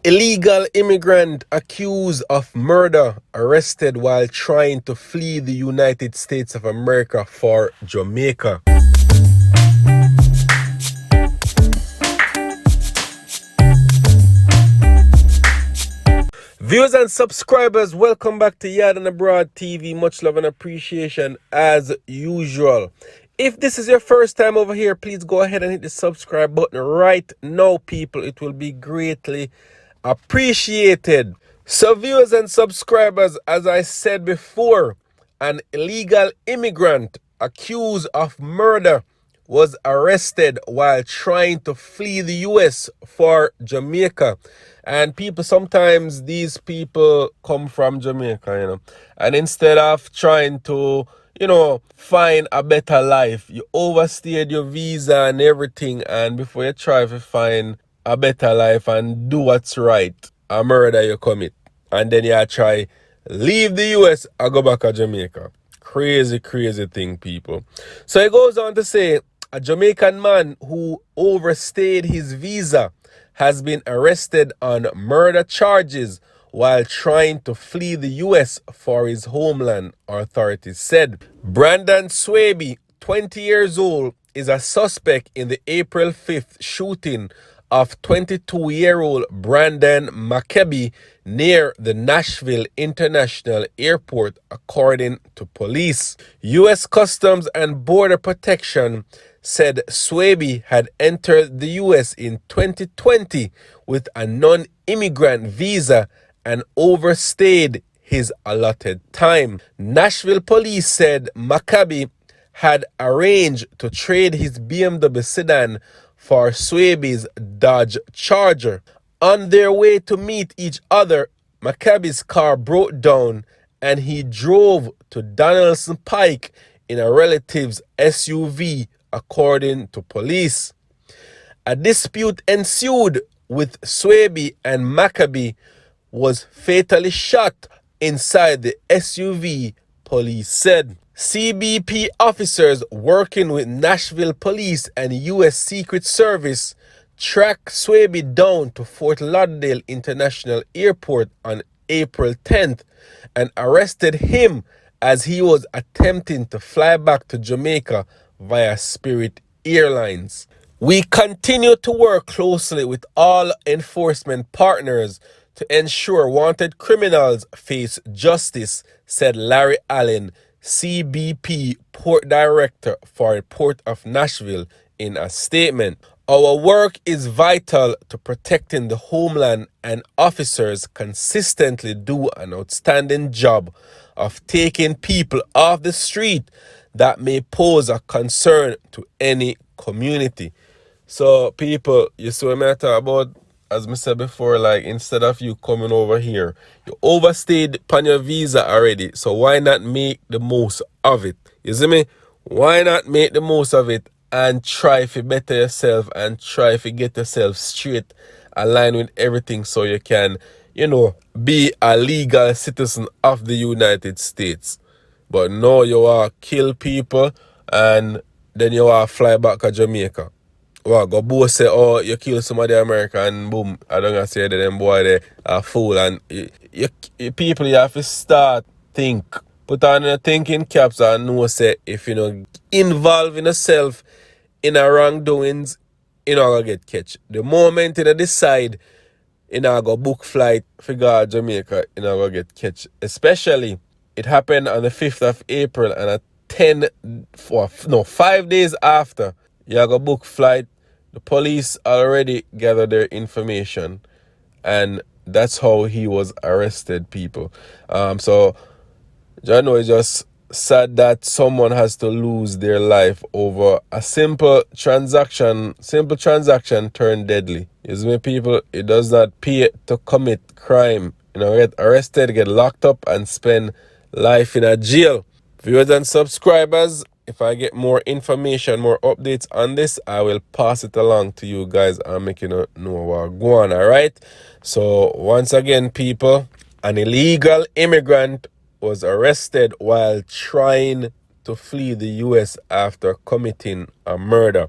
Illegal immigrant accused of murder arrested while trying to flee the United States of America for Jamaica. Viewers and subscribers, welcome back to YaadAndAbroadTV. Much love and appreciation as usual. If this is your first time over here, please go ahead and hit the subscribe button right now, people. It will be greatly appreciated. So viewers and subscribers, as I said before, an illegal immigrant accused of murder was arrested while trying to flee the US for Jamaica. And people, sometimes these people come from Jamaica, and instead of trying to find a better life, you overstayed your visa and everything, and before you try to find a better life and do what's right, a murder you commit, and then you try leave the US and go back to Jamaica. Crazy thing, people. So it goes on to say, a Jamaican man who overstayed his visa has been arrested on murder charges while trying to flee the US for his homeland, authorities said. Brandon Swaby, 20 years old, is a suspect in the April 5th shooting of 22-year-old Brandon McKebby near the Nashville International Airport, according to police. U.S. Customs and Border Protection said Swaby had entered the U.S. in 2020 with a non-immigrant visa and overstayed his allotted time. Nashville Police said McKebby had arranged to trade his BMW sedan for Swaby's Dodge Charger. On their way to meet each other, McKebby's car broke down and he drove to Donaldson Pike in a relative's SUV, according to police. A dispute ensued with Swaby, and McKebby was fatally shot inside the SUV, police said. CBP officers working with Nashville Police and U.S. Secret Service tracked Swaby down to Fort Lauderdale International Airport on April 10th and arrested him as he was attempting to fly back to Jamaica via Spirit Airlines. We continue to work closely with all enforcement partners to ensure wanted criminals face justice, said Larry Allen, CBP Port Director for the Port of Nashville, in a statement. Our work is vital to protecting the homeland, and officers consistently do an outstanding job of taking people off the street that may pose a concern to any community. So people, you see what I talk about? As I said before, like, instead of you coming over here, you overstayed upon your visa already. So why not make the most of it? You see me? Why not make the most of it and try to better yourself and try to get yourself straight, aligned with everything, so you can, be a legal citizen of the United States. But no, you are kill people and then you are fly back to Jamaica. Well, go both say, oh, you kill somebody in America and boom, I don't gonna say that them boy they are fool. And people, you have to start think. Put on your thinking caps and know, say, if you involve in yourself in a wrongdoings, you know gonna get catch. The moment you decide go book flight for Jamaica, gonna get catch. Especially it happened on the 5th of April, and at 5 days after you go book flight, the police already gathered their information, and that's how he was arrested, people. So I know it's just sad that someone has to lose their life over a simple transaction turned deadly. You see me, people? It does not pay to commit crime. Get arrested, get locked up, and spend life in a jail. Viewers and subscribers, if I get more information, more updates on this, I will pass it along to you guys and make you know what's going on, alright? So once again, people, an illegal immigrant was arrested while trying to flee the US after committing a murder.